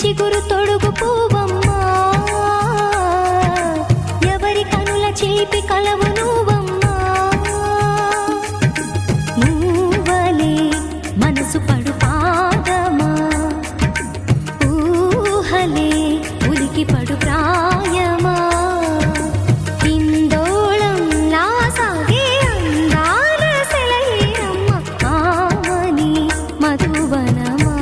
చిగురు తొడుగు పువ్వమ్మా, ఎవరి కనుల చిలిపి కలవు నువ్వమ్మా. నువ్వలే మనసు పడు పాదమా, ఊహలే ఉలికి పడు ప్రాయమా. ఇందోళంలా సాగే అందాల సెలయేరమ్మ, ఆమని మధువనమా,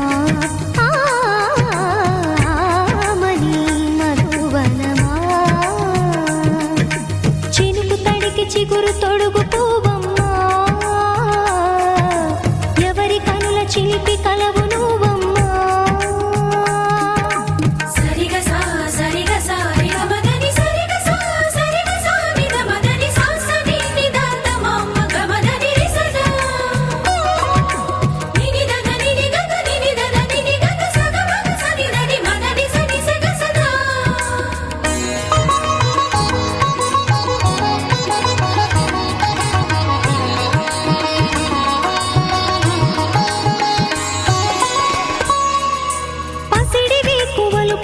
ఆమని మధువనమా. చినుకు తడికి చిగురు తొడుగు పువ్వమ్మా, ఎవరి కనుల చిలిపి కలవు నువ్వమ్మా.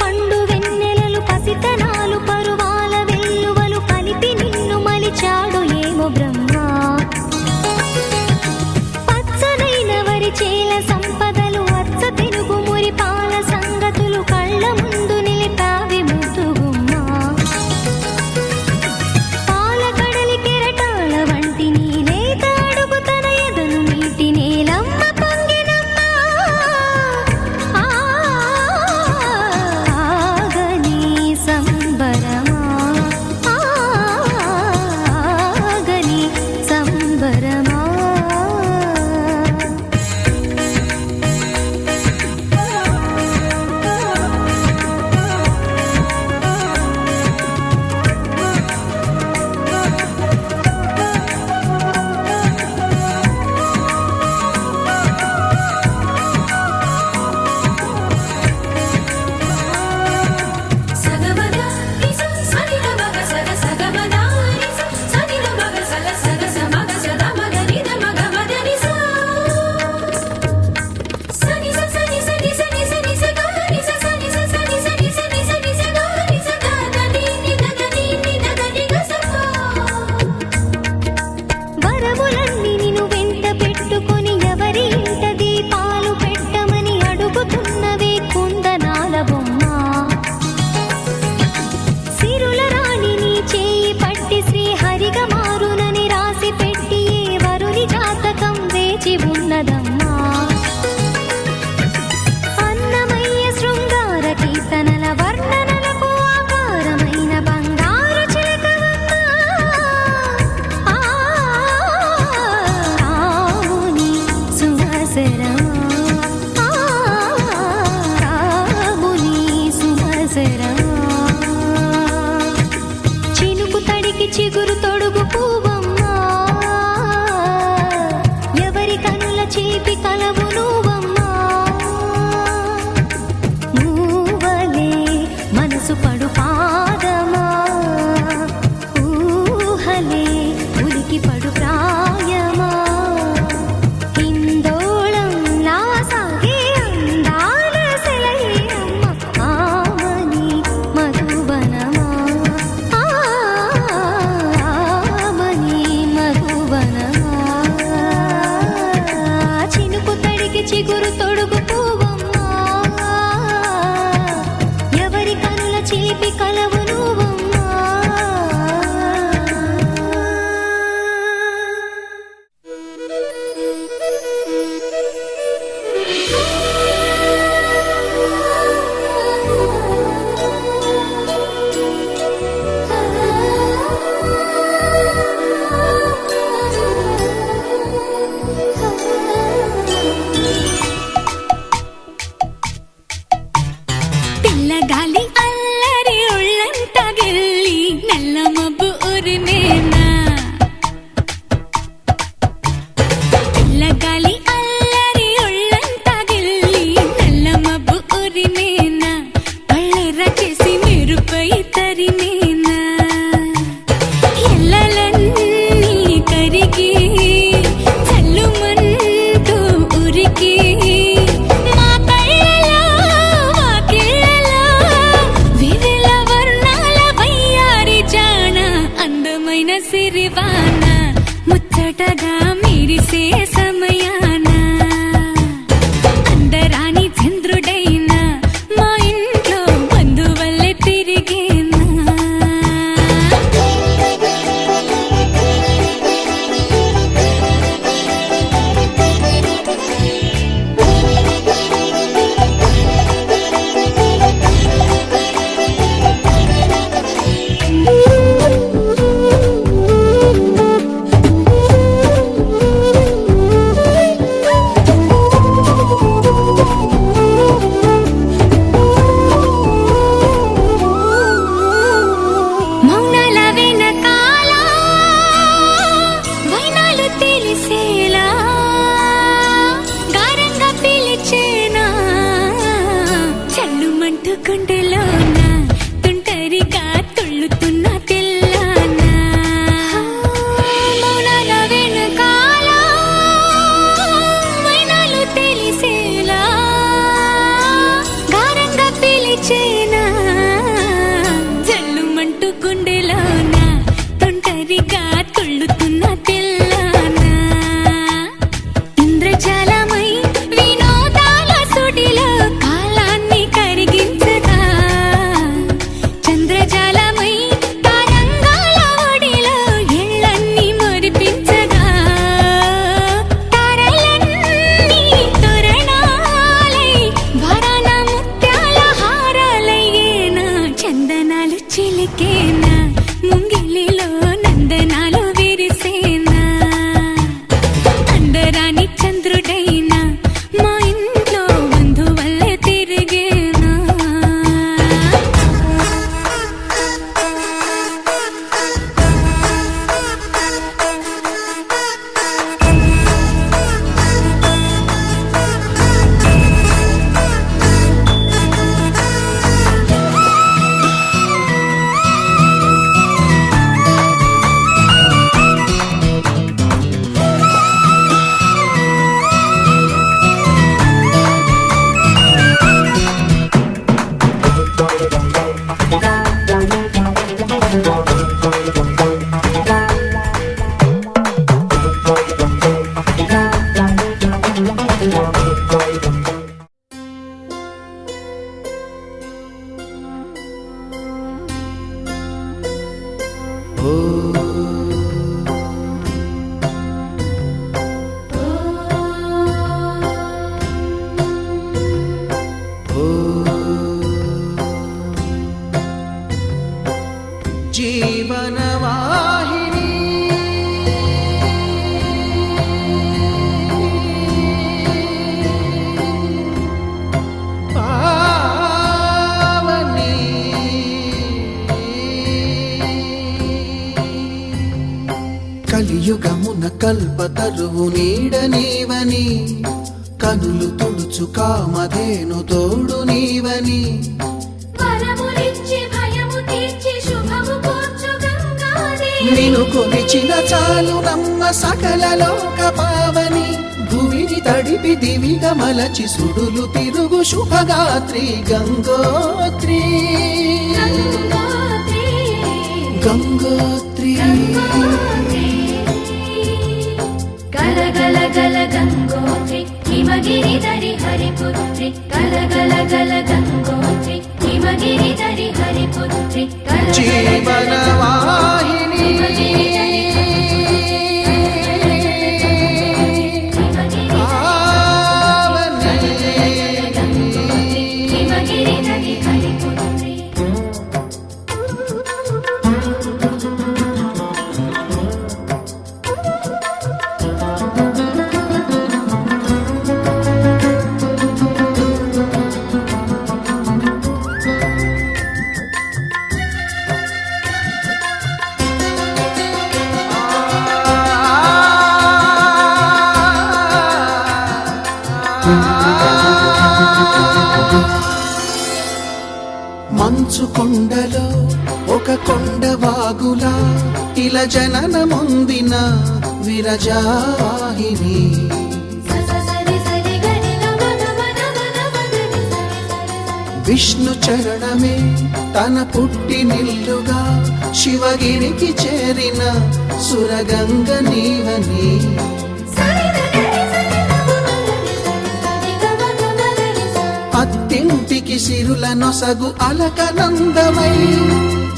పండు వెన్నెలలు పసితనాలు పరువాల వెల్లువలు కలిపి నిన్ను మలిచాడు ఏమో బ్రహ్మ. పచ్చనైన వరి చేల సంపదలు అచ్చ తెలుగు మురి పాల సంగతులు కళ్ళ ముందు నిలిపావి ముద్దుగుమ్మ. పాల కడలి కెరటాల వంటి నీలేత అడుగు తన ఎదను నీటి నేలమ్మ ఉన్నదమ్మా. అన్నమయ్య శృంగార కీర్తనల వర్ణనలకు ఆకారమైన బంగారు చిలకవమ్మా. రాముని సుమసరమా, రాముని సుమసరమా. చినుకు తడికి చిగురు తొడుగు పువ్వమ్మా, చిలిపి కలవు నువ్వమ్మా. నువ్వలే మనసు పడు పాదమా, ఊహలే ఉలికి పడు ప్రాయమా. ఇందోళంలా సాగే అందాల సెలయేరమ్మ, ఆమని మధువనమా, ఆమని మధువనమా. చిగురు తొడుగు పువ్వమ్మా, ఎవరి కనుల చిలిపి కలవు నువ్వమ్మా. కల్పతరువు నీడ నీవని, కనులు తుడుచు కామధేను తోడు నీవని, నిను కొలిచిన చాలు నమ్మ సకల లోక పావని, భూమిని తడిపి దివిగా మలచి సుడులు తిరుగు శుభగాత్రి గంగోత్రి గంగోత్రి గల గల గల గంగోత్రి హిమగిరి ధరి హరిపుత్రి, గల గల గల గంగోత్రి హిమగిరి ధరి హరిపుత్రి, జీవనవాహిని హిమగిరి ధరి హరిపుత్రి. మంచు కొండలో ఒక కొండ వాగులా ఇలా జననమొందిన విరజాహిని, విష్ణు చరణమే తన పుట్టినిల్లుగా శివగిరికి చేరిన సురగంగ నీవని, అత్తింటికి సిరుల నొసగు అలకనందమై,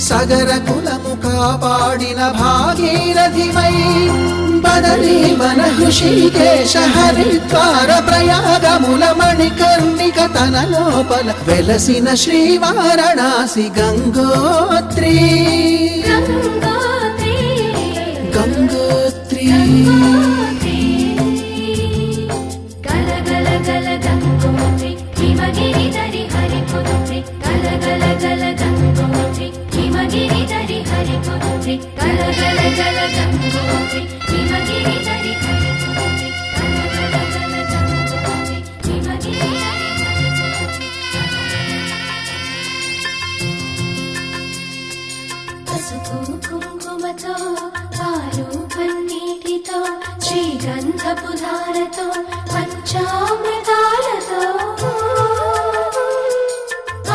సగర కులము కాపాడిన భాగీరథివై, బదరీ వన హృషికేశ హరిద్వార ప్రయాగముల మణికర్ణిక తన లోపల వెలసిన శ్రీవారణాసి గంగోత్రి గంగోత్రి గల గల గల గంగోత్రి హిమగిరి ధరి హరిపుత్రి, గల గల గల గంగోత్రి హిమగిరి ధరి హరిపుత్రి, గల గల గల గంగోత్రి హిమగిరి ధరి హరిపుత్రి, గల గల గల గంగోత్రి హిమగిరి ధరి హరిపుత్రి. పసుపు కుంకుమతో పాలు పన్నీటితో శ్రీగంధపు ధారతో పంచామృతాలతో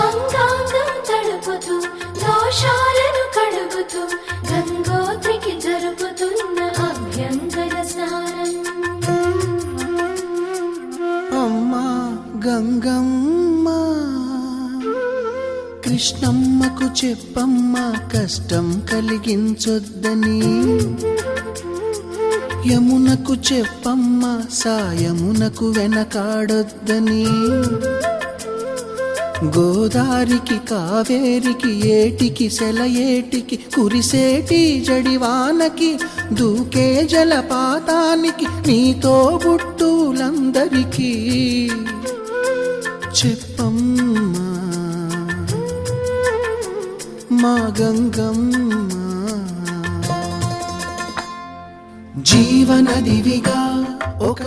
అంగాంగం తడుపుతూ దోషాలను కడుగుతూ గంగోత్రికి జరుపుతున్న అభ్యంగన స్నానం. అమ్మా గంగమ్మ, కృష్ణమ్మకు చెప్పమ్మ కష్టం కలిగించొద్దని, యమునకు చెప్పమ్మ సాయమునకు వెనకాడొద్దని, గోదారికి కావేరికి ఏటికి సెలయేటికి కురిసేటి జడివానకి దూకే జలపాతానికి నీతో బుట్టులందరికీ చెప్పమ్మా మా గంగమ్మ. జీవనదివిగా ఒక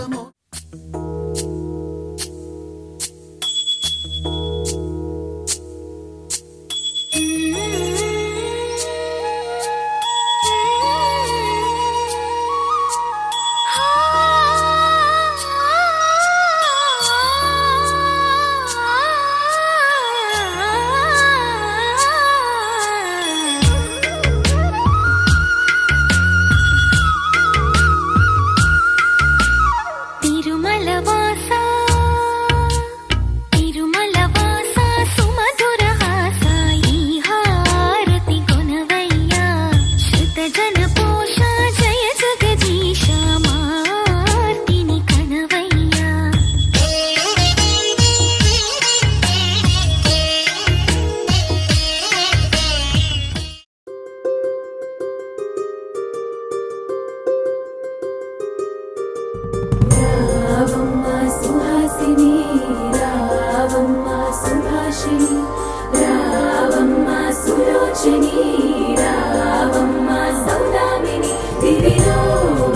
రావమ్మ సౌదామిని దివిలో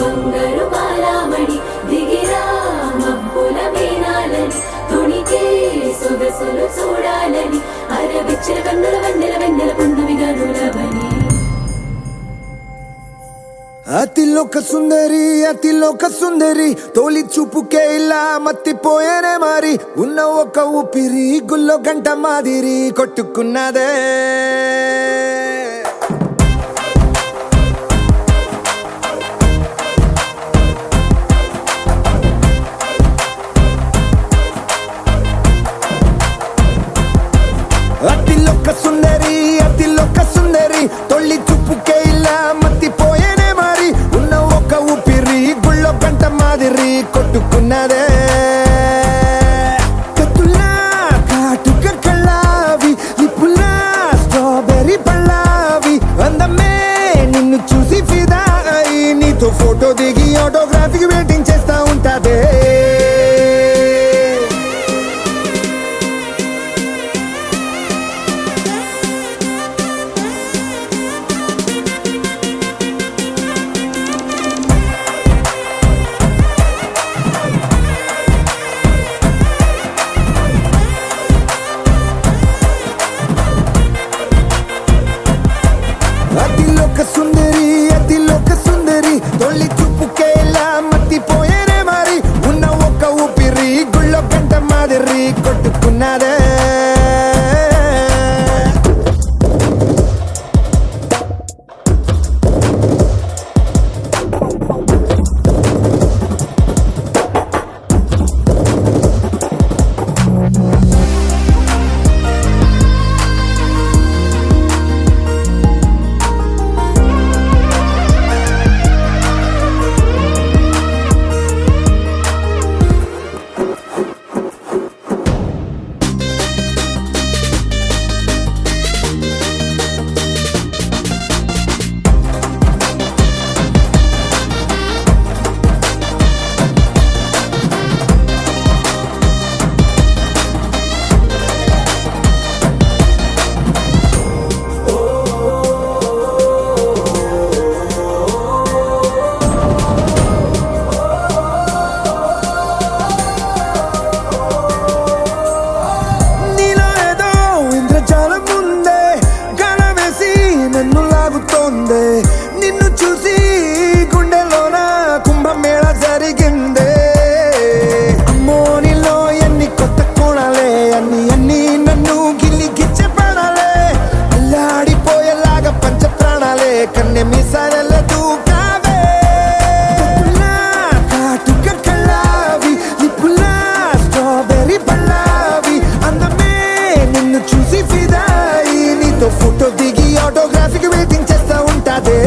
బంగారు సొగసులు చూడాలని అరవిచ్చిన కన్నుల వెన్నెల వెన్నెల పున్నమిగా నులవని అతిలోక సుందరి తోలి చూపుకే ఇలా మత్తిపోయేనే మారి ఉన్న ఒక ఊపిరి గుల్లో గంట మాదిరి కొట్టుకున్నదే అతిలోక సుందరి తొలి చూపుకే ఇలా మత్తిపోయేనే మారి ఉన్న ఒక ఊపిరి గుళ్ళో గంట మాదిరి కొట్టుకున్నదే కత్తులా కాటుక కళ్ళావి లిప్పులా స్ట్రాబెర్రీ పళ్ళావి అందమే నిన్ను చూసి ఫిదా అయి నీతో ఫోటో దిగి ఆటోగ్రాఫీకి వెయిటింగ్ చేస్తా ఉంటాదే అతిలోక సుందరి తొలి చూపుకే ఇలా మత్తిపోయేనే మారి ఉన్న ఒక ఊపిరి గుళ్ళో గంట మాదిరి కొట్టుకున్నదే నిన్ను చూసి గుండెలోన కుంభమేళ జరిగిందే అమ్మో నీలో ఎన్ని కొత్త కోణాలే అన్ని నన్ను గిల్లి గిచ్చే ప్రాణాలే అల్లాడిపోయేలాగా పంచ ప్రాణాలే కన్నె మీసాల దూకావే కాటుక కళ్ళావి లిప్పులా స్ట్రాబెర్రీ పళ్ళావి అందమే నిన్ను చూసి ఫిదాయి నీతో ఫోటో దిగి ఆటోగ్రాఫీకి వెయిటింగ్ చేస్తా ఉంటాదే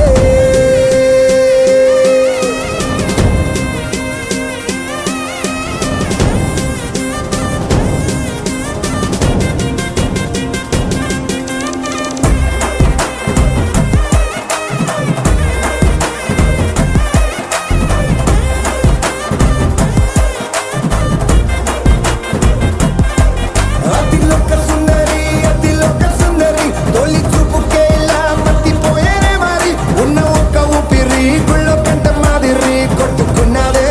అతిలోక సుందరి తొలి చూపుకే ఇలా మత్తిపోయేనే మారి ఉన్న ఒక ఊపిరి గుళ్ళో గంట మాదిరి కొట్టుకున్నదే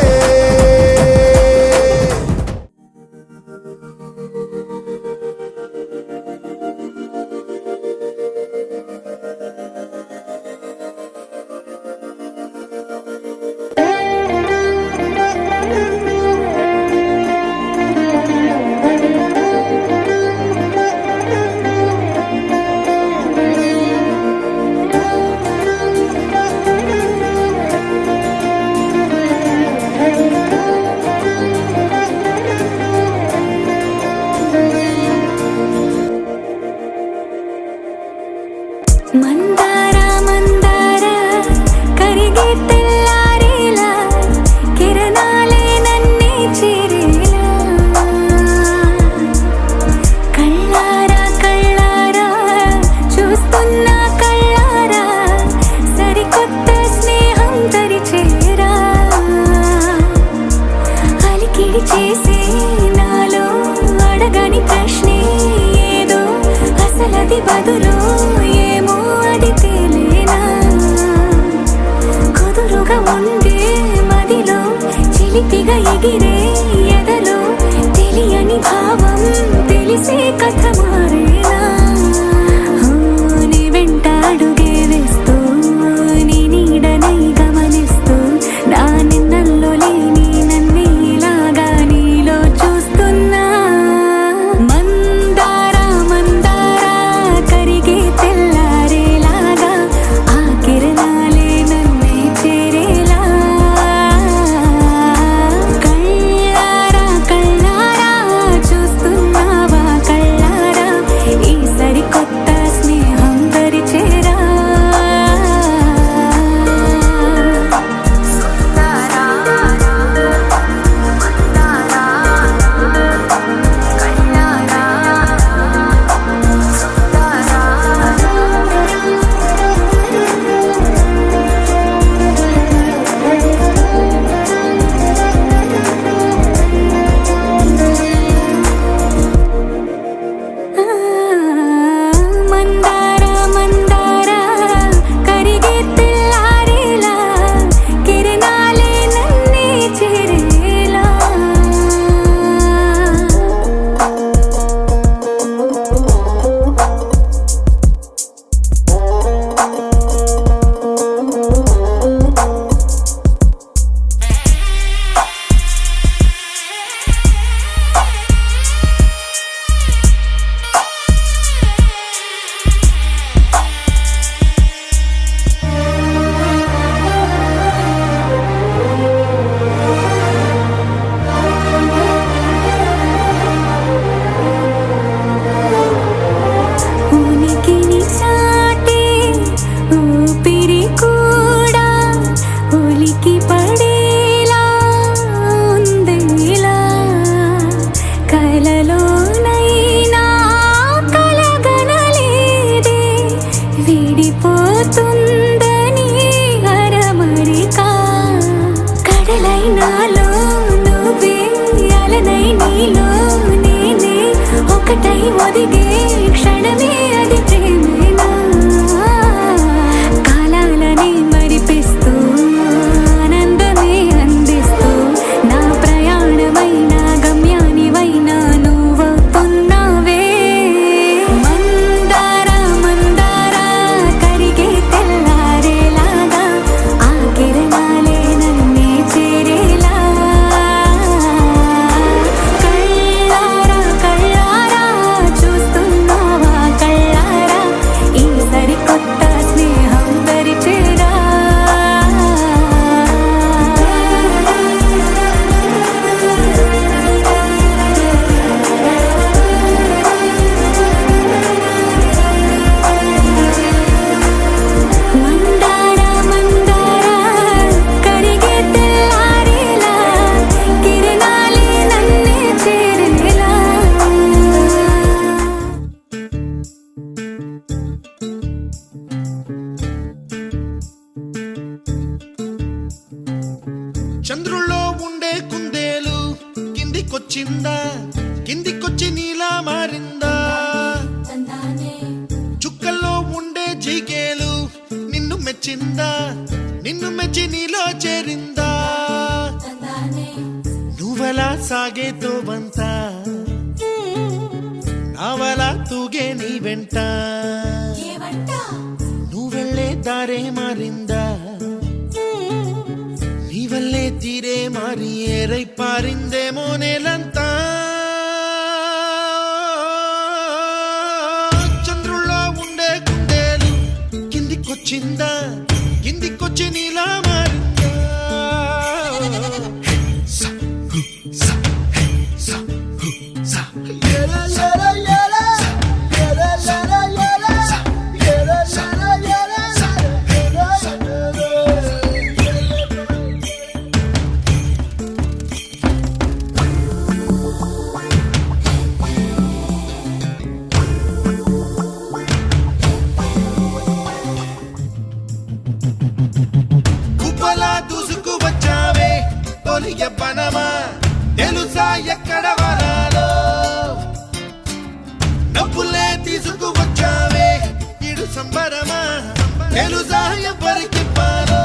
మందార మందార కరిగే తెల్లారేలా కిరణాలే నన్నే చేరేలా కళ్ళారా కళ్ళారా చూస్తున్నా కళ్ళారా సరికొత్త స్నేహం తరిచేరా అలికిడి చేసే నాలో అడగని ప్రశ్నే ఏదో అసలది బదులు ఏమో అది తేలేనా కుదురుగా ఉండే మదిలో చిలిపిగా ఎగిరే ఎదలో తెలియని భావం కలలోనైనా కలగనలేదే విడిపోతుందని అరమరిక కడలైనాలో నువ్వే అలనై నీలో నేనే ఒకటై ఒదిగే క్షణమే అది ప్రేమేనా కాలాలని మరిపిస్తూ ఆనందమే అందిస్తూ నా ప్రయాణమైన గమ్యానివైనా నువ్వవుతున్నావే మందార మందార కరిగే తెల్లారేలాగా ఆ కిరణాలే నన్నే చేరేలా కళ్ళారా కళ్ళారా చూస్తున్నావా కళ్ళారా ఈ సరికొత్త స్నేహం పరిచేరా మందార మందార కరిగే తెల్లారేలా కిరణాలే నన్నే చేరేలా చంద్రుల్లో ఉండే కుందేలు కిందికొచ్చిందా కిందికొచ్చి నీలా మారిందా చుక్కల్లో ఉండే జీకేలు నిన్ను మెచ్చిందా నిన్ను మెచ్చి నీలో చేరిందా నువ్వలా సాగేతో వంత నావలా తూగే నీ వెంట నువ్వెళ్ళే దారే మారిందా నీ వల్లే తీరే మారి ఏరై పారిందేమో నేలంతా చంద్రుల్లో ఉండే కుందేలు కిందికొచ్చిందా కిందికొచ్చి నీలా మారిందా స, హు, స, హే, స, హు, స. ఏలా, ఏలా, ఏలా. ఏలా, ఏలా, ఏలా. ఏలా, ఏలా, ఏలా. ఏలా, ఏలా. కుప్పలా దూసుకు వచ్చావే తొలి ఎవ్వనమా తెలుసా ఎక్కడ వరాలో డబ్బులే తీసుకు వచ్చావే ఇడు సంబరమా తెలుసా ఎవరికి పాలో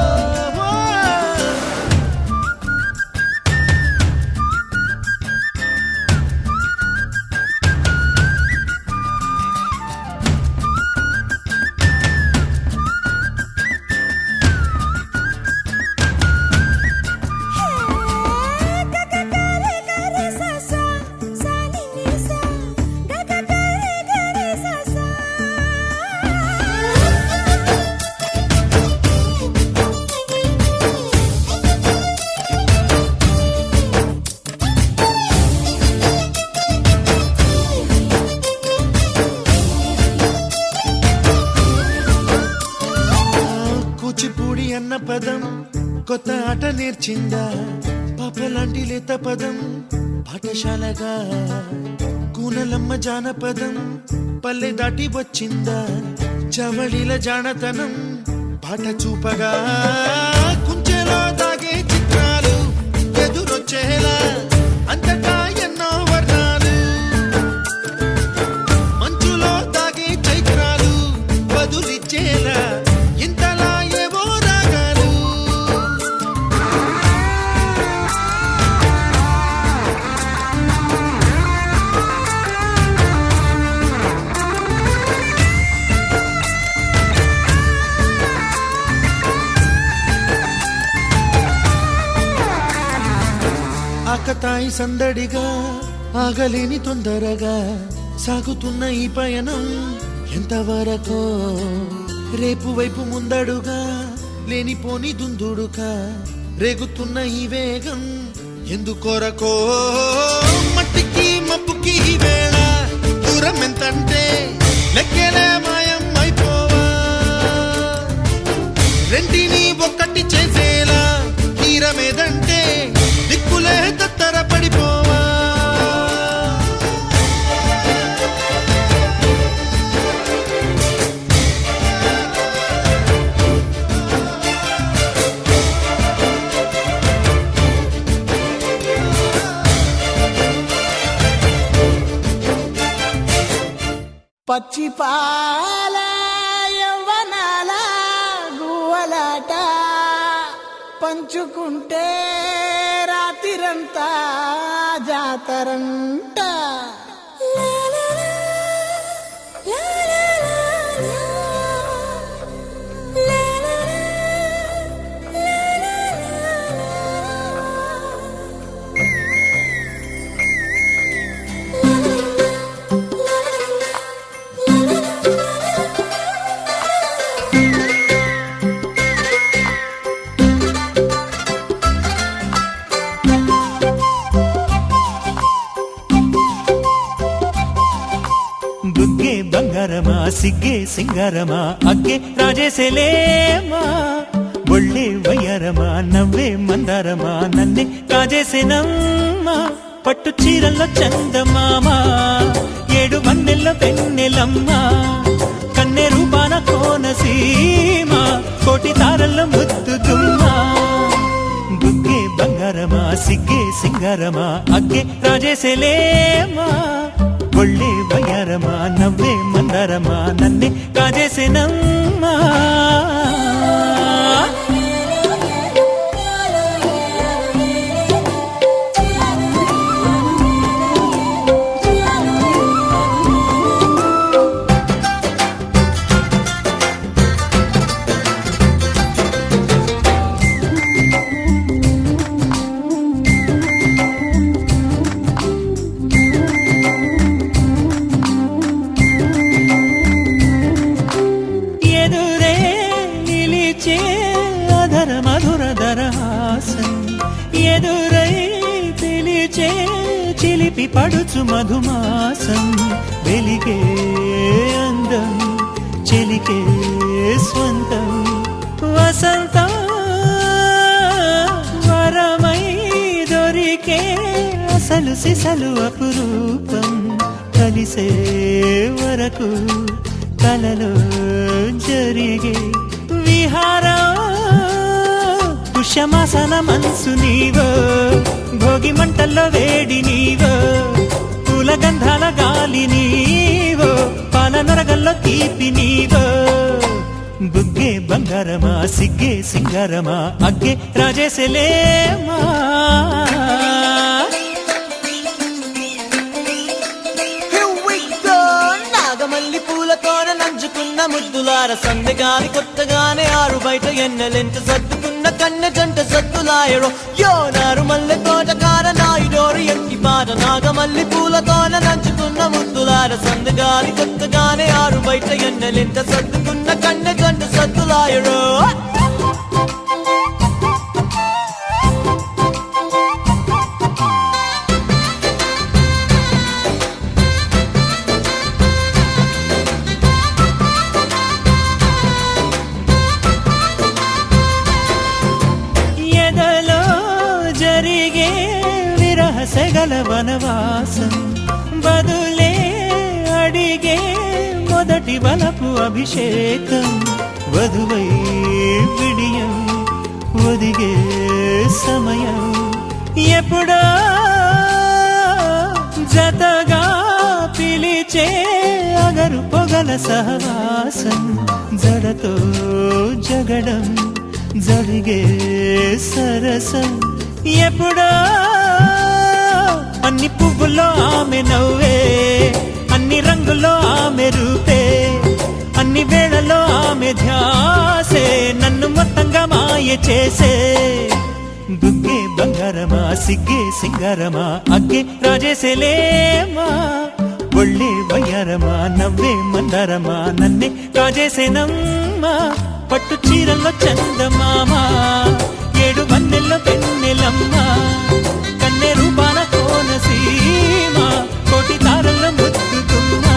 కూచిపూడి అన్న పదం కొత్త ఆట నేర్చిందా పాపలాంటి లేత పదం పాఠశాలగా కూనలమ్మ జానపదం పల్లె దాటి వచ్చిందా చవళిల జానతనం పాట చూపగా కుంచెలో దాగే చిత్రాలు ఎదురొచ్చేలా అంతటా ఎన్నో వర్ణాలు మంచులో దాగే చైత్రాలు బదులిచ్చేలా ఇంతలా ఏవో రాగాలు ఆకతాయి సందడిగా ఆగలేని తొందరగా సాగుతున్న ఈ పయనం ఎంతవరకో రేపు వైపు ముందడుగా లేనిపోని దుందుడుగా రేగుతున్న ఈ వేగం ఎందుకొరకో మట్టికి మబ్బుకి ఈ వేళ దూరం ఎంతంటే లెక్కలే మాయం అయిపోవా రెంటిని ఒక్కటి చేసేలా తీరమేదంటే దిక్కులే తత్తర పడిపోవా పచ్చి పాల యవ్వనాల గువ్వలాట పంచుకుంటే రాత్రిరంతా జాతరంట. బుగ్గే బంగారమా సిగ్గే సింగారమా అగ్గే రాజేసేలేమా ఒళ్ళే వయ్యారమా నవ్వే మందారమా నన్నే కాజేసేనమ్మా పట్టు చీరల్లో చందమామా ఏడు మన్నెల్లో పెన్నెలమ్మా కన్నె రూపాన కోనసీమ కోటి తారల్లో ముద్దుగుమ్మా బుగ్గే బంగారమా సిగ్గే సింగారమా అగ్గే రాజేసేలేమా ఒళ్ళే వయ్యారమా నవ్వే మందారమా నన్నే కాజేసేనమ్మా. ఎదురే నిలిచే అధర మధుర దరహాసం ఎదురై పిలిచే చిలిపి పడుచు మధుమాసం వెలిగే అందం చెలికే స్వంతం వసంతం వరమై దొరికే అసలు సిసలు అపురూపం కలిసే వరకు కలలో జరిగే విహారం పుష్యమాసన మనసు నీవో భోగి మంటల్లో వేడి నీవో పూల గంధాల గాలి నీవో పాల నరగల్లో తీపి నీవో బుగ్గే బంగారమా సిగ్గే సింగారమా అగ్గే రాజేసేలేమా. నాగమల్లి పూలతోన నంచుకున్న ముద్దులార సందగాని కొత్తగానే ఆరు బయట ఎన్నెలెంట సర్దుకున్న కన్నె జంట సద్దులాయరో యో నారు మల్లె తోటకార నాయుడోరు ఎట్టి పాట నాగమల్లి పూలతోన నంచుకున్న ముద్దులార సందగాని కొత్తగానే ఆరు బయట ఎన్నెలెంట సర్దుకున్న కన్నె జంట సద్దులాయరో. జరిగే విరహసగల వనవాసం బదులే అడిగే మొదటి వలపు అభిషేకం వధువై విడియం ఒదిగే సమయం ఎప్పుడో జతగా పిలిచే అగరు పొగల సహవాసం జడతో జగడం జరిగే సరసం ఎప్పుడో అన్ని పువ్వుల్లో ఆమె నవ్వే అన్ని రంగుల్లో ఆమె రూపే అన్ని వేళలో ఆమె ధ్యాసే నన్ను మొత్తంగా మాయ చేసే బుగ్గే బంగారమా సిగ్గే సింగారమా అగ్గే రాజేసేలేమా ఒళ్ళే వయ్యారమా నవ్వే మందారమా నన్నే కాజేసేనమ్మా పట్టు చీరల్లో చందమామా ఏడు మన్నెల్లో పెన్నెలమ్మా కన్నె రూపాన కోనసీమ కోటి తారల్లో ముద్దుగుమ్మా.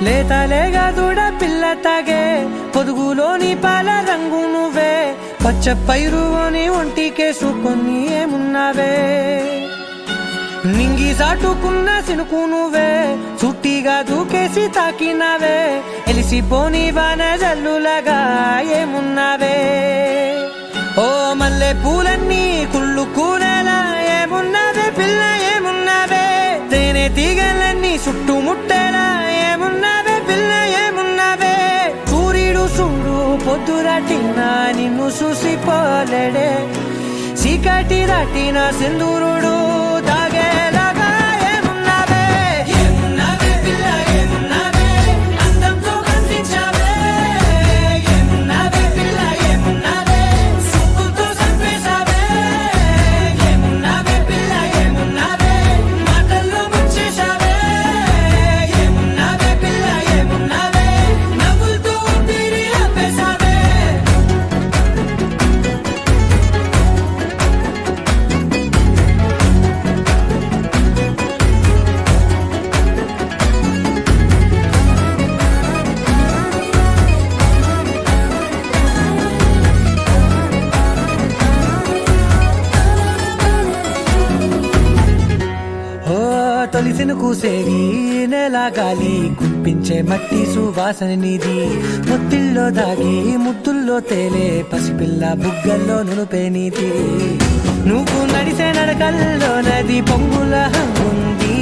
లేత పాలేగా దూడ పిల్ల తాగే పొదుగులోని పాల రంగు నువ్వే పచ్చ పైరుని ఒంటికేసుకొని ఏమున్నావే నింగి సాటుకున్న సినుకు నువ్వే చుట్టిగా దూకేసి తాకినావే ఎలిసిపోని వాన జల్లులగా ఏమున్నావే ఓ మల్లె పూలన్నీ కుళ్ళు కూరేలా ఏమున్నావే పిల్ల ఏమున్నావే తేనె తీగలన్నీ చుట్టుముట్టేలా ఏమున్నావే పిల్ల ఏమున్నావే సూర్యుడు చూడు పొద్దురాటినా నిన్ను చూసిపోలేడే చీకటి దాటిన సింధూరుడు దాగేలాగా ఏమున్నావే ఏమున్నావే పిల్ల ఏమున్నావే అందంతో కనిపించావే ఏమున్నావే పిల్ల ఏమున్నావే సుక్కుతో చంపేశావే ఏమున్నావే పిల్ల ఏమున్నావే మాటల్లో ముంచేశావే ఏమున్నావే పిల్ల ఏమున్నావే నవ్వులతో ఊపిరి ఆపేశావే తొలిసిన కూసేవి నెల గాలి కుప్పించే మట్టి సువాసన నిధి ముత్తిల్లో దాగి ముద్దుల్లో తేలే పసిపిల్ల బుగ్గల్లో నునుపే నీతి నువ్వు నడిసే నడకల్లో నది పొంగుల హంగుంది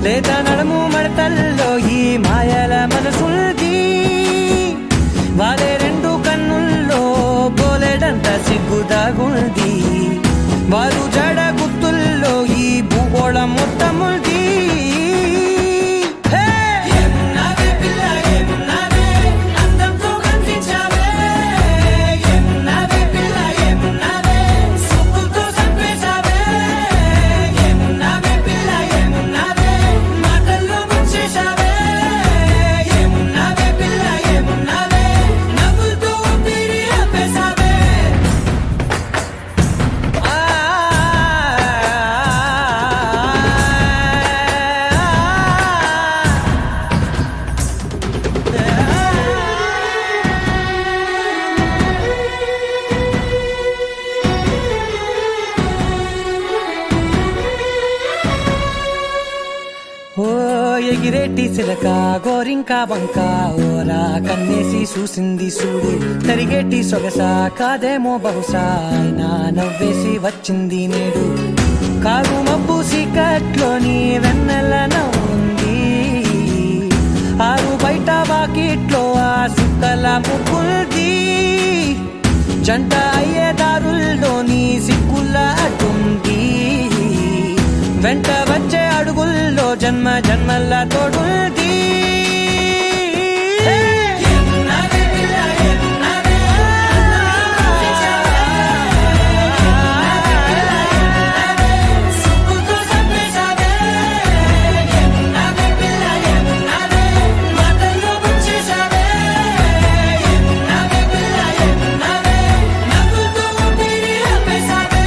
లేదా నడుము మడతల్లో ఈ మాయల మనసుంది వారే రెండు కన్నుల్లో బోలెడంత సిగ్గుదాగుంది వారు జడ గుర్తుల్లో ఈ భూగోళం మొత్తముంది ఏమున్నావే పిల్ల ఏమున్నావే అందంతో కనిపించావే ఏమున్నావే పిల్ల ఏమున్నావే సుక్కుతో చంపేశావే ఏమున్నావే పిల్ల ఏమున్నావే మాటల్లో ముంచేశావే ఏమున్నావే పిల్ల ఏమున్నావే నవ్వులతో ఊపిరి ఆపేశావే ఓ ఎగిరేటి సిలక గోరింక వంక ఓరా కన్నేసి చూసింది చూడు తరిగేటి సొగస కాదేమో బహుశా అయినా నవ్వేసి వచ్చింది నేడు కారు మబ్బు సీకట్లోని వెన్నెల నవ్వుంది ఆరు బయట వాకిట్లో ఆ సుక్కల ముగ్గుల్ది జంట అయ్యే దారుల్లోని సిక్కుల అడ్డుంది వెంట వచ్చే అడుగుల్లో జన్మ జన్మల్ల తోడుంది ఏమున్నావే పిల్ల ఏమున్నావే సుక్కుతో చంపేశావే ఏమున్నావే పిల్ల ఏమున్నావే మాటల్లో ముంచేశావే ఏమున్నావే పిల్ల ఏమున్నావే నవ్వులతో ఊపిరి ఆపేశావే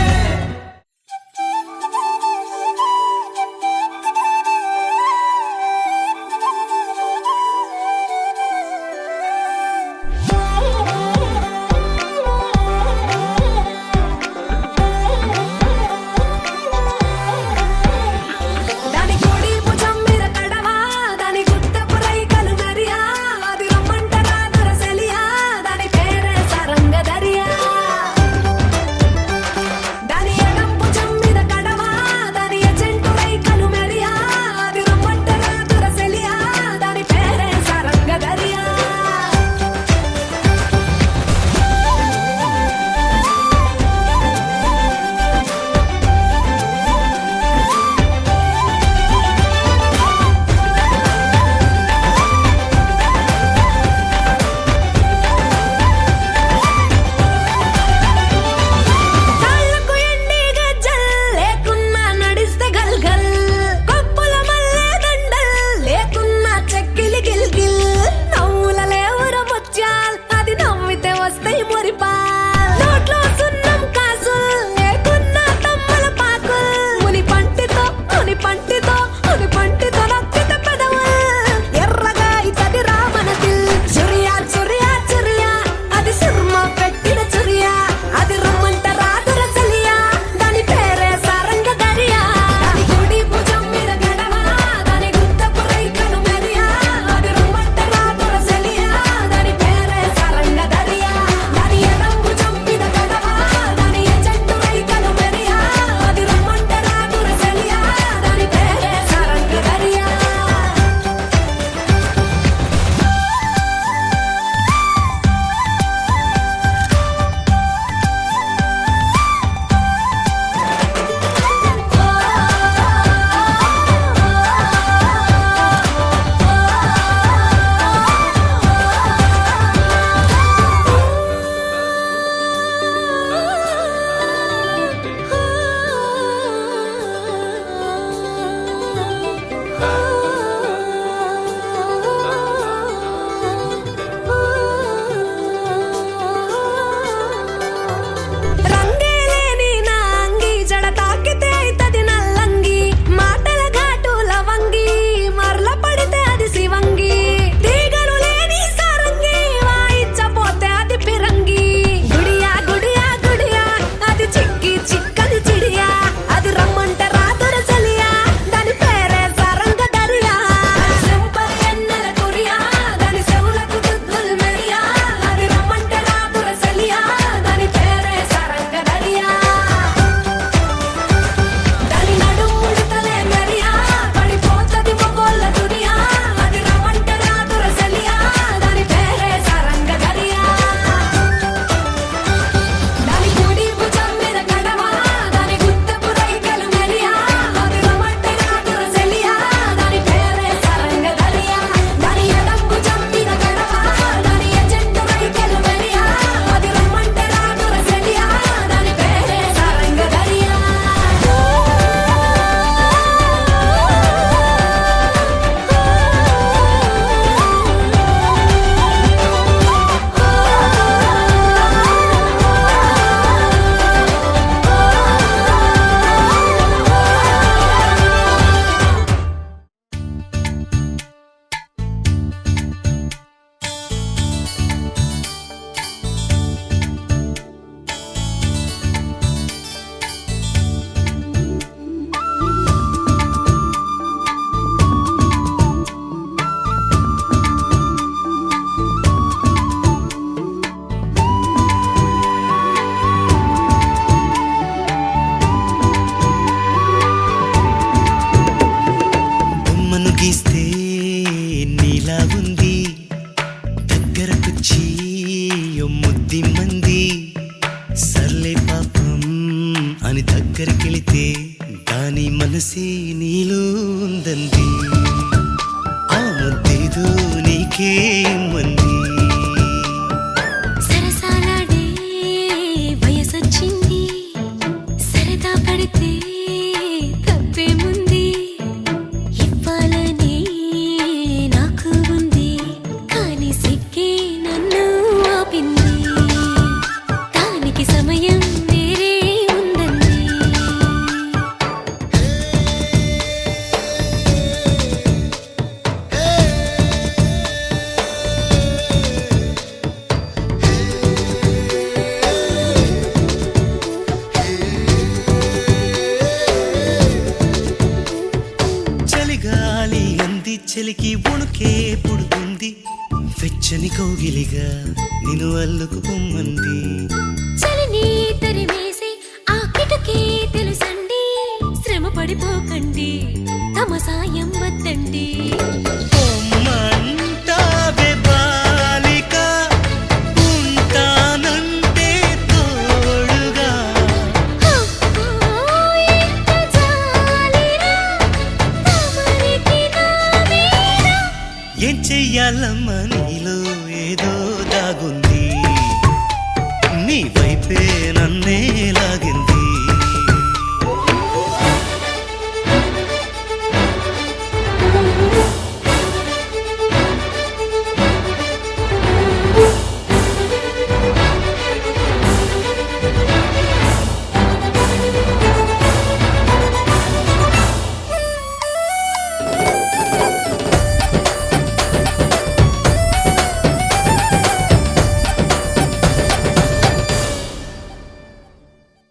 నీలా ఉంది దగ్గరకొచ్చి ముద్ది మంది సర్లే పాపం అని దగ్గరికెళితే దాని మనసే నీలో ఉందంది ఆ ముద్దేదో నీకే మంది సరసాలాడే వయసొచ్చింది సరదా పడితే తప్పేముంది ఇవ్వాలని నాకు ఉంది కానీ సిగ్గే నన్ను ఆపింది దానికి సమయం వేరే ఉందండి చలిగాలి అంది చలికి ఉణుకే పుడుతుంది వెచ్చని కౌగిలిగా నిన్ను అల్లుకు పొమ్మంది చలిని తరిమేసి ఆ కిటకే తెలుసండి శ్రమ పడిపోకండి తమ సాయం వద్దండి పొమ్మంటావే బాలిక ఉంటానంటే తోడుగా ఎంత జాలిరా తమరికి నా మీద ఏం చెయ్యాలమ్మా నీలో ఏదో దాగుంది నీ వైపే నన్నే లాగింది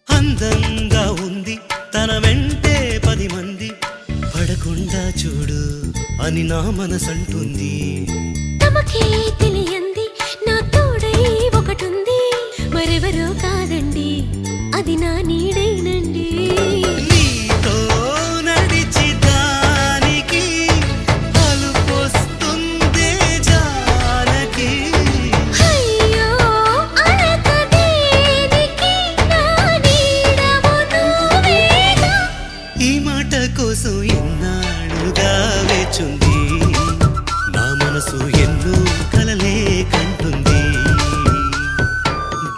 అందంగా ఉంది తన వెంటే 10 మంది పడకుండా చూడు అని నా మనసంటుంది తమకే తెలియంది నా తోడై ఒకటుంది మరెవరో కాదండి అది నా నీడేనండి నీతో నడిచి దానికి అలుపొస్తుందే జానకి అయ్యో అనక దేనికి నా నీడవు నువ్వేగా ఈ మాట కోసం ఎన్నాళ్ళుగా వేచుంది నా మనసు ఎన్నో కలలే కంటుంది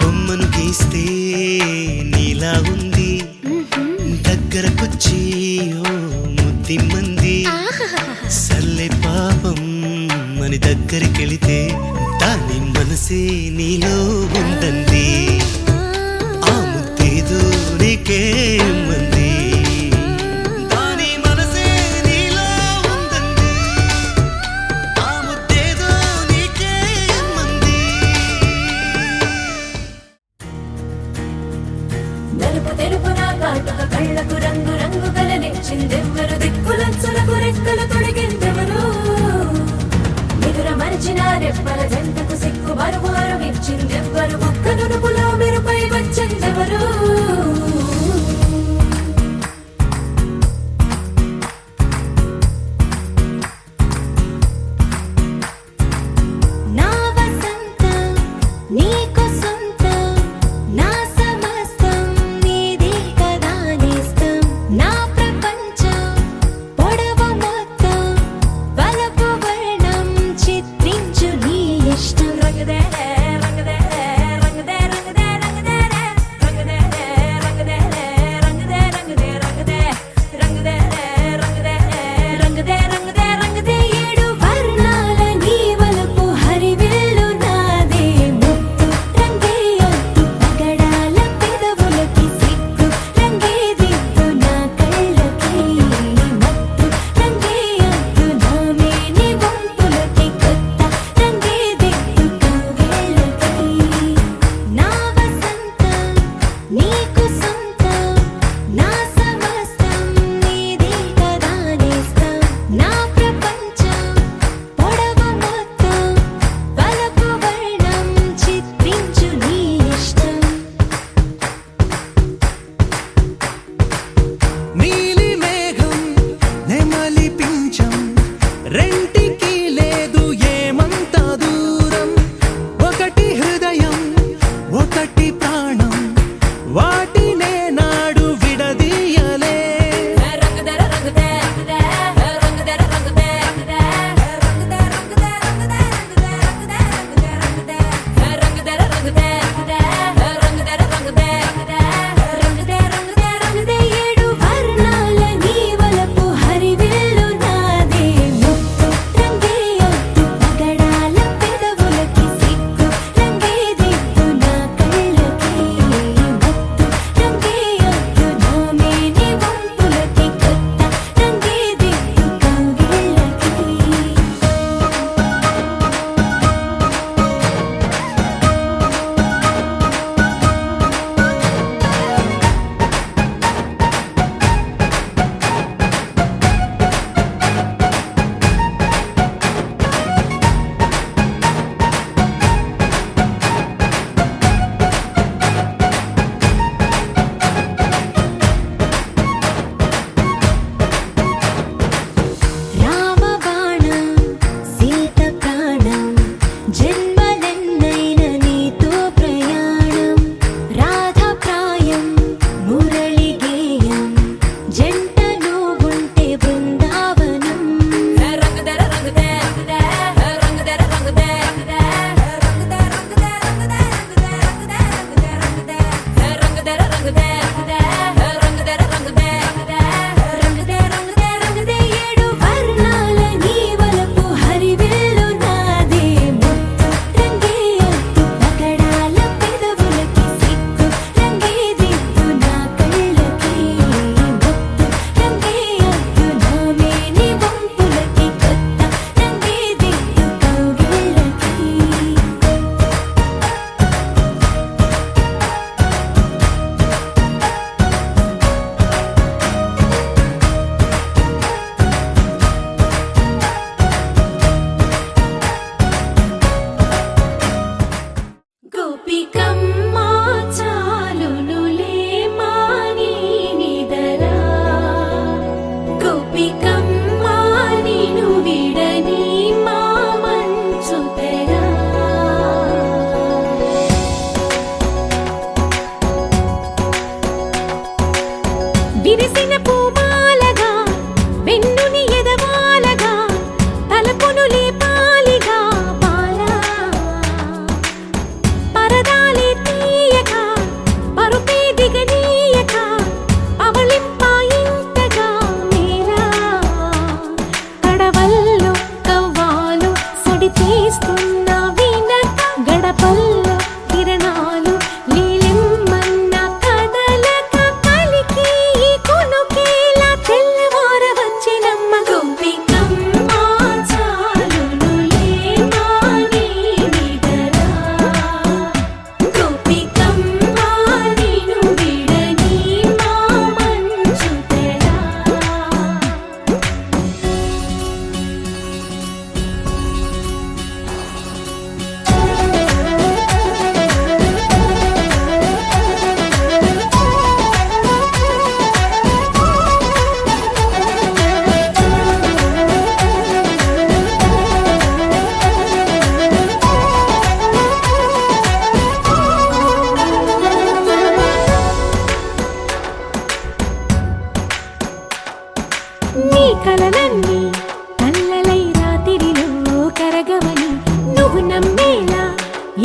బొమ్మను గీస్తే నీలా ఉంది దగ్గరకొచ్చి ఓ ముద్ది మంది సర్లే పాపం అని దగ్గరికెళితే దాని మనసే నీలో ఉందండి ఆ ముద్దేదో నీకే మంది దాని మనసే నీలో ఉందండి ఆ ముద్దేదో నీకే మంది నలుపు తెలుపు నా కాటుక కళ్ళకు రంగు రంగు కలనిచ్చిందెవ్వరు దిక్కులచ్చులకు రెక్కలు తొడిగిందెవరు నిదుర మరిచిన రెప్పల జంటకు సిక్కు బరువారు ఇచ్చిందెవ్వరు ఒక్క నునుపులో మెరుపై వచ్చిందెవరు నా వసంతం నీకు సొంతం నా సమస్తం నీదే కదా నేస్తం నా ప్రపంచం పొడవు మొత్తం వలపు వర్ణం చిత్రించు నీ ఇష్టం రంగదే రంగదే రంగదే రంగదే రంగదే రంగదే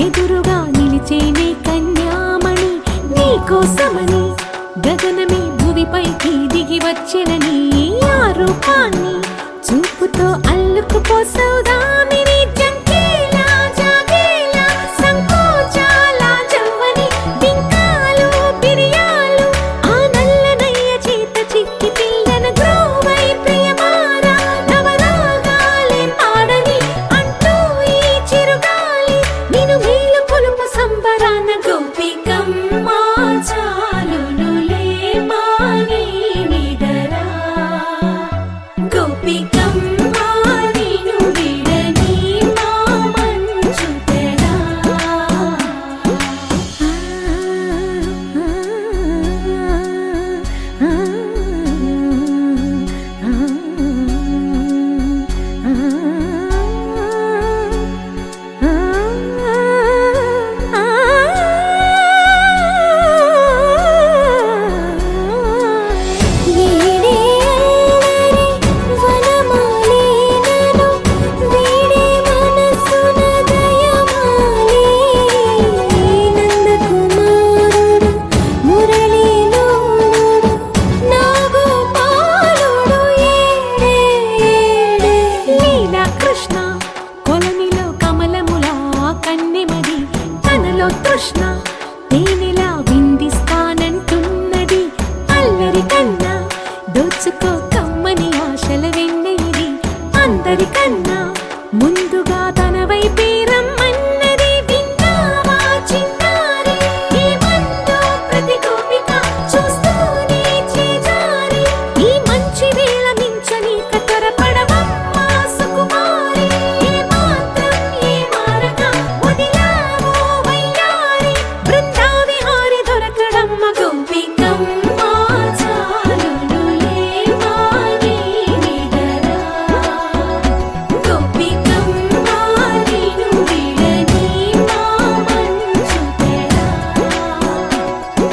ఎదురుగా నిలిచేనే కన్యామణి నీకోసమని గగనమే భువిపైకి దిగి వచ్చిన నీ ఆ రూపాన్ని చూపుతో అల్లుకుపోసౌదామిని జంకేలా జాగేలా సంకోచాల జవ్వని బింకాలు బిరియాలు ఆ నల్లనయ్య చేత చిక్కి పిల్లన గ్రోవై ప్రియమారా నవరాగాలే పాడని అంటూ ఈ చిరుగాలి నిన్ను మేలు కొలుపు సంబరాన గోపికమ్మ చాలునులే మాని నిదరా గోపికమ్మ నిన్ను విడని మా మంచు తెరా కృష్ణ కొలనిలో కమలములా కన్నెమది తనలో తృష్ణ తేనెలా విందిస్తానంటున్నది అల్లరి కన్నా దోచుకో కమ్మని ఆశల వెన్నెయిది అందరికన్నా ముందుగా తన వైపే రమ్మన్నది విన్నావా చిన్నారి ఈ మందు ప్రతి గోపిక చూస్తూనే చేజారి ఈ మంచి వేళ మించని కతరపడవమ్మ సుకుమారి ఏ మాత్రం ఏ మారక వదిలావో వయ్యారి బృందావిహారి దొరకడమ్మ గోపికమ్మ చాలునులే మాని నిదరా గోపికమ్మ నిన్ను విడని మా మంచు తెరా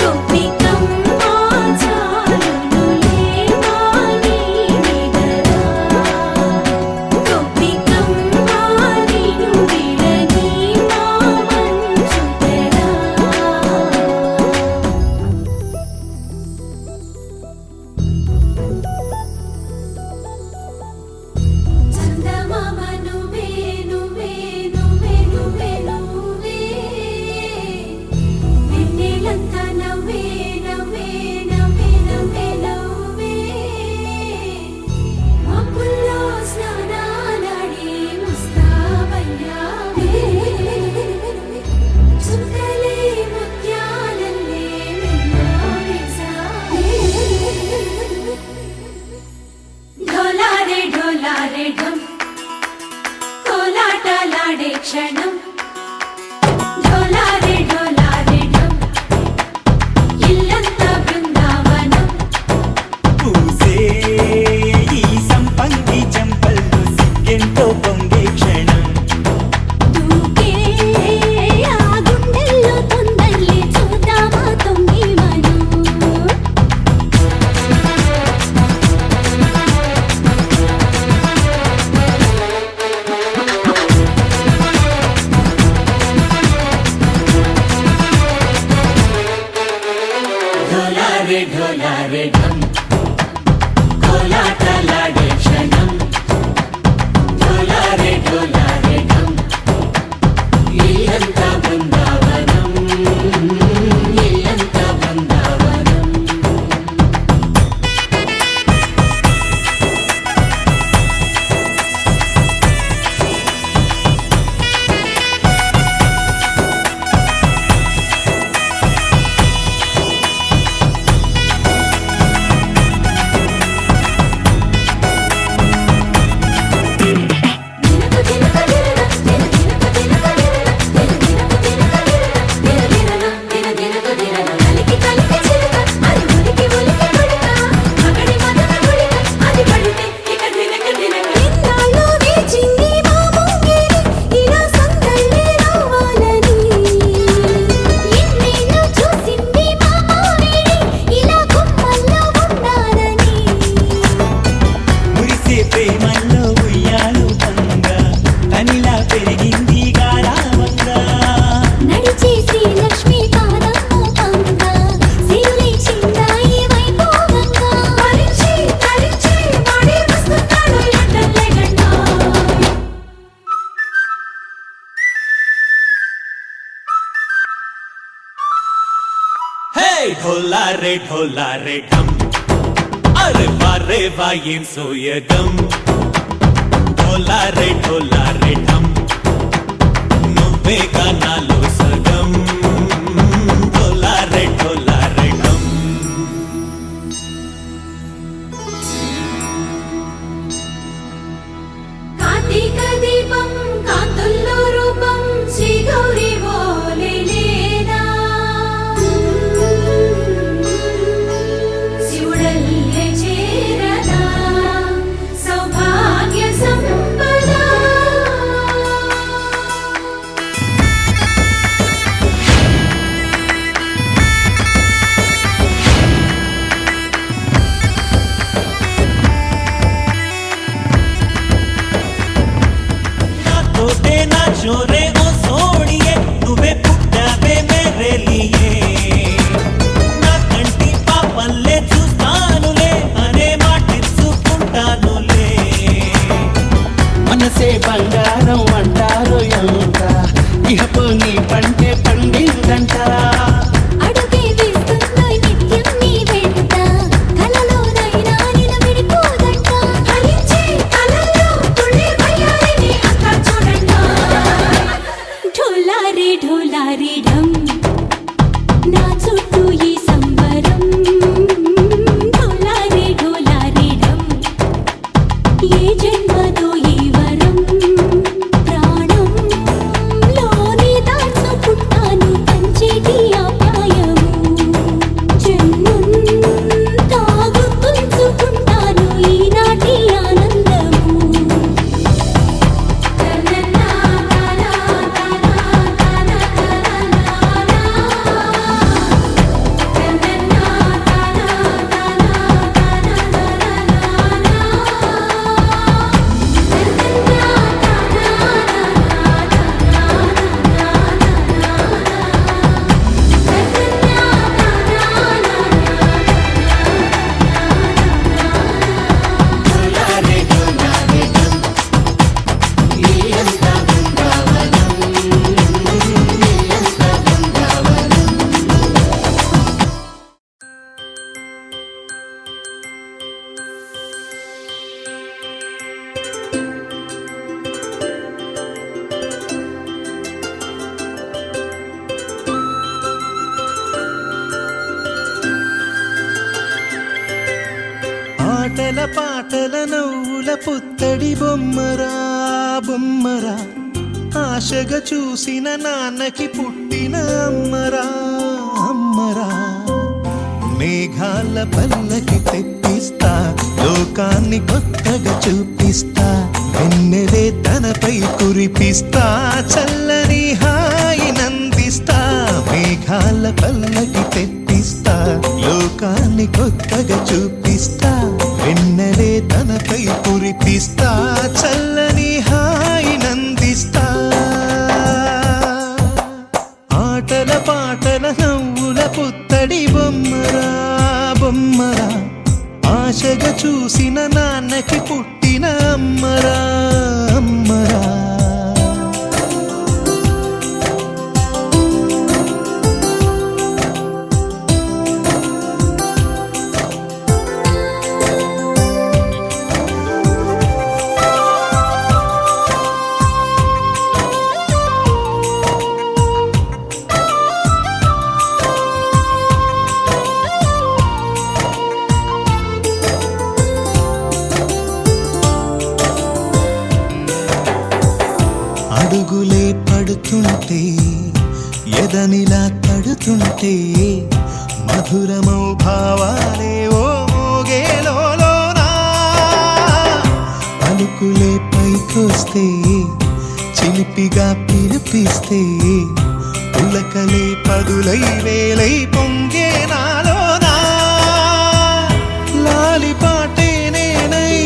గోపికమ్మ చాలునులే మాని నిదరా గోపికమ్మ నిన్ను విడని మా మంచు తెరా చందమామ నువ్వే నువ్వే నువ్వే నువ్వే నువ్వే వెన్నెలంతా నవ్వే నవ్వే నవ్వే నవ్వే నవ్వే మబ్బుల్లో స్నానాలాడి ముస్తాబయ్యావే చుక్కలే ముత్యాలల్లే మెల్లావేశావే ఢోలారే ఢోలారే ఢం కోలాటలాడే క్షణం ఢోలారే ఢోలారే ఢం ఇల్లంతా బృందావనం పూసే ఈ సంపంగి చెంపల్లో సిగ్గెంతో పొంగే క్షణం దూకే ఆ గుండెల్లో తొందల్లి చూద్దామా తొంగి మనం ఢోలారే ఢోలారే ఢం కోలాటలాడే క్షణం ఢోలారే ఢోలారే ఢం ఇల్లంతా బృందావనం ఇల్లంతా బృందావనం ప్రేమల్లో ఉయ్యాలు పంగా తనిలా పెరిగింది గారావంగా ढोला रे ढम अरे वाह ఏం సోయగం ढोला रे ढम నువ్వేగా నాలో సగం ढोला रे ढम కార్తీక దీపం కాంతుల్లో రూపం శ్రీ గౌరీ ఓలేనా శివుడల్లే చేరదా సౌభాగ్య సంపద तोते ना चोरे ओ सोड़िए నువ్వే పుట్టావే మేరే లియే నా కంటి పాపల్లే చూస్తానులే అనే మాటిచ్చుకుంటానులే మనసే బంగారం అంటారు ఎంత ఇహపు నీ పంటే పండిందంట అడుగే వేస్తుందో నిత్యం నీ వెంట కలలోనైనా నిలబడిపోదంట ఫలించే కలల్లో తుళ్ళి వయ్యారిని అంతా చూడండి ఢోలా రే ఢమ్ నా చుట్టూ ఈ సంబరం ఢోలా రే ఢమ్ ఏ జన్మదో ఈ వరం ప్రాణంలోని దాచుకుంటాను పంచేటి ఆప్యాయము జన్మంతా గుర్తుంచుకుంటాను ఈనాటి ఆనందము ఆటల పాటల నవ్వుల పుత్తడి బొమ్మరా బొమ్మరా ఆశగా చూసిన నాన్నకి పుట్టిన అమ్మరా అమ్మరా మేఘాల పల్లకి తెప్పిస్తా లోకాన్ని కొత్తగా చూపిస్తా వెన్నెలే తనపై కురిపిస్తా చల్లని హాయి నందిస్తా మేఘాల పల్లకి తెప్పిస్తా లోకాన్ని కొత్తగా చూపిస్తా వెన్నెలే తనపై కురిపిస్తా చల్లని హాయి నందిస్తా ఆటల పాటల నవ్వుల పుత్తడి బొమ్మరా బొమ్మరా ఆశగా చూసిన నాన్నకి పుట్టిన అమ్మరా అమ్మరా అడుగులే పడుతుంటే ఎదనిలా తడుతుంటే మధురమౌ భావాలే ఓ మోగేలోనా పలుకులే పైకొస్తే చిలిపిగా పిలిపిస్తే పులకలే పదులై వేలై పొంగే నాలోనా లాలి పాటే నేనై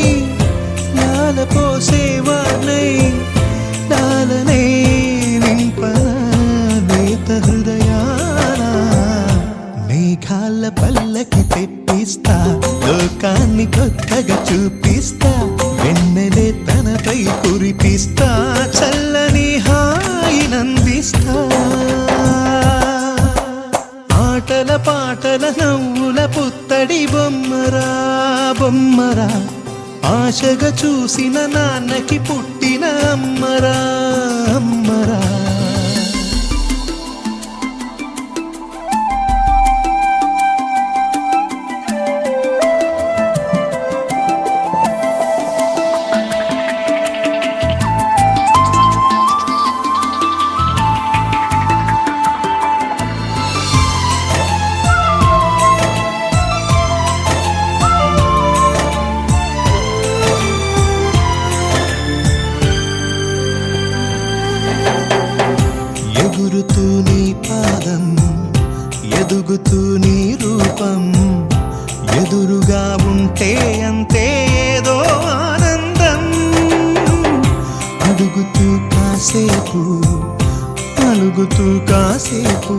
లాల పోసేవాణ్ణై లాలనే నింపనేత హృదయాన మేఘాల పల్లకి తెప్పిస్తా లోకాన్ని కొత్తగా చూపిస్తా వెన్నెలే తనపై కురిపిస్తా చల్లని హాయి నందిస్తా ఆటల పాటల నవ్వుల పుత్తడి బొమ్మరా బొమ్మరా ఆశగా చూసిన నాన్నకి పుట్టిన అమ్మరా అమ్మరా ఎగురుతూ నీ పాదం ఎదుగుతూ నీ రూపం ఎదురుగా ఉంటే అంతే ఏదో ఆనందం అడుగుతూ కాసేపు అలుగుతూ కాసేపు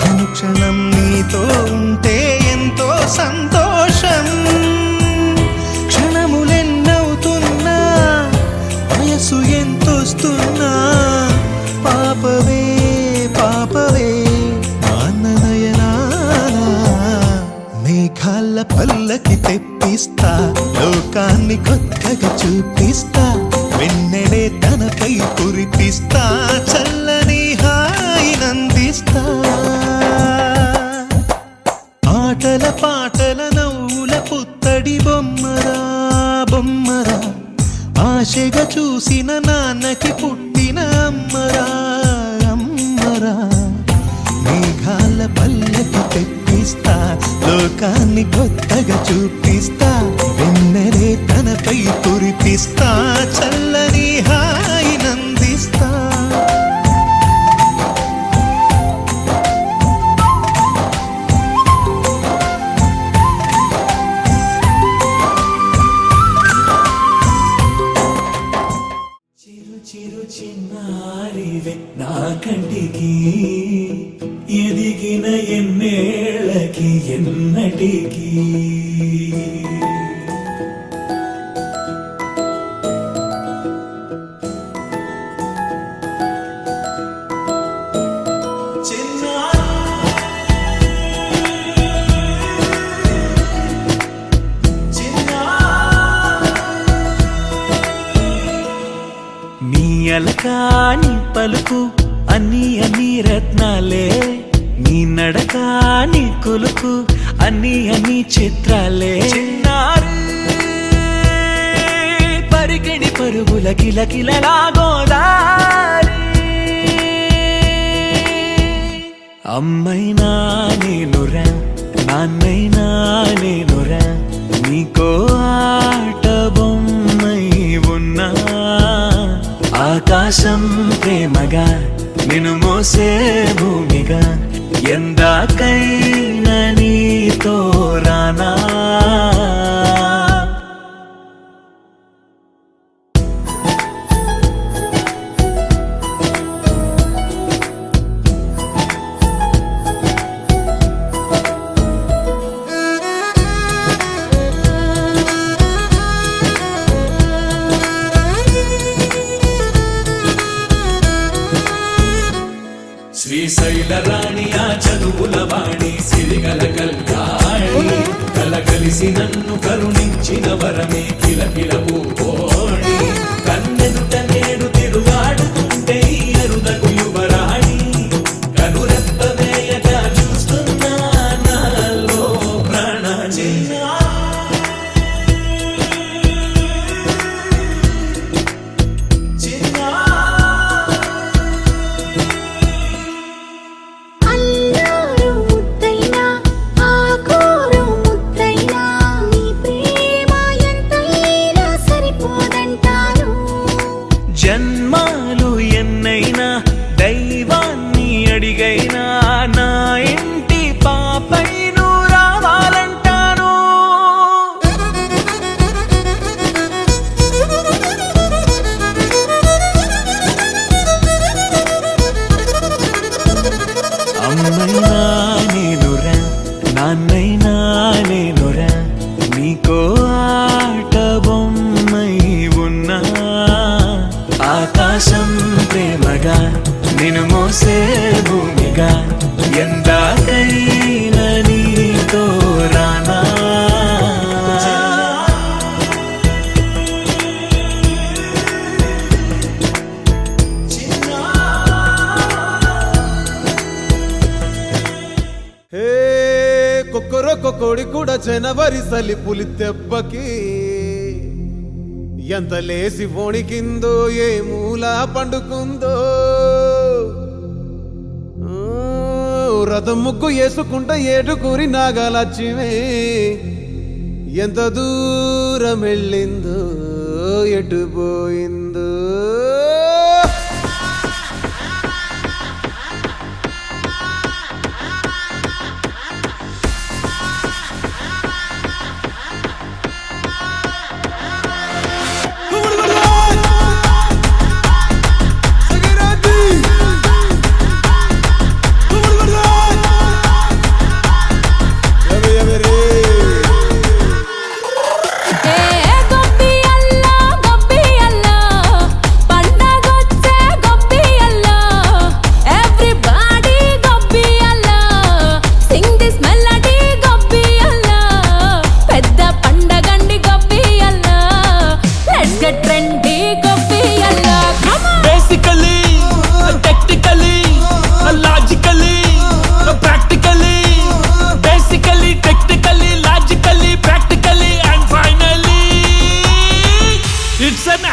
అనుక్షణం నీతో ఉంటే ఎంతో సంతోషం క్షణములెన్నవుతున్నా వయసు ఎంతొస్తున్నా పాపవే పాపవే నాన్ననయనానా మేఘాల పల్లకి తెప్పిస్తా లోకాన్ని కొత్తగా చూపిస్తా వెన్నెలే తనపై కురిపిస్తా చల్లని హాయినందిస్తా ఆటల పాటల నవ్వుల పుత్తడి బొమ్మరా బొమ్మరా ఆశగా చూసిన నాన్నకి పుట్టిన అమ్మరా అమ్మరా మేఘాల పల్లకి తెప్పిస్తా లోకాన్ని కొత్తగా చూపిస్తా వెన్నెలే తనపై కురిపిస్తా చల్లని హాయినందిస్తా చిరు చిన్నారివే నా కంటికి ఎదిగిన ఎన్నేళ్ళకి ఎన్నటికి అలకాని పలుకు అన్ని అన్ని రత్నాలే నీ నడకాని కులుకు అన్ని అన్ని చిత్రాలే చిన్నారు పరికిణి పరుగుల కిలకిలలాగోదారి అమ్మైనా నేనురా నాన్నైనా నేనురా నీకో ఆట బొమ్మై ఉన్నా ఆకాశం ప్రేమగా నిన్ను మోసే భూమిగా ఎందాకైనా నీతో రానా శ్రీశైల రాణి ఆ చదువుల వాణి సిరిగల కల్యాణి కలగలిసి నన్ను కరుణించిన వరమే కిలకిల పూకోణి కన్నెదుట నేడు తిరుగాడుతుంటే అరుదకు యువరాణి కనురెప్ప వేయగా చూస్తున్నా నాలో ప్రాణ జన్మాలు ఎన్నైనా దైవాన్ని అడిగైనా నా ఇంటి పాపై నువ్వు రావాలంటాను అమ్మైనా నేనురా నాన్నైనా నేనురా నీకో ఆట బొమ్మై ఉన్నా ఆకాశం ప్రేమగా నిన్ను మోసే భూమిగా ఎందాకై జోడి కూడా జనవరి సలి పులి దెబ్బకి ఎంత లేసి వణికిందో ఏ మూల పండుకుందో రథం ముగ్గు వేసుకుంటా ఏటుకూరి నాగాలచ్చిమే ఎంత దూరం వెళ్ళిందో ఎటు పోయిందో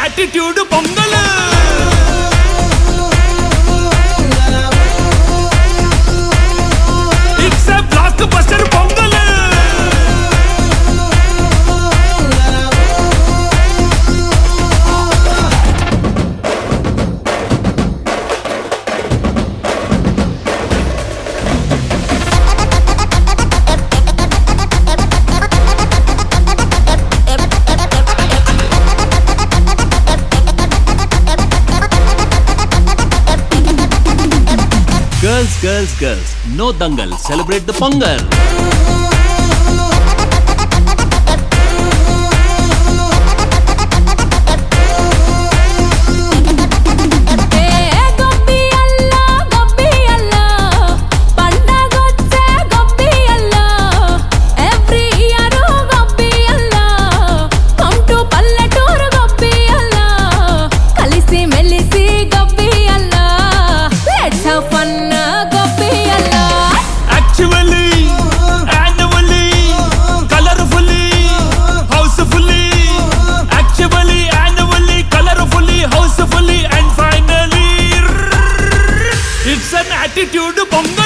attitude pongal it's a block buster pongal Girls, no dangal, celebrate the Pongal. attitude pongal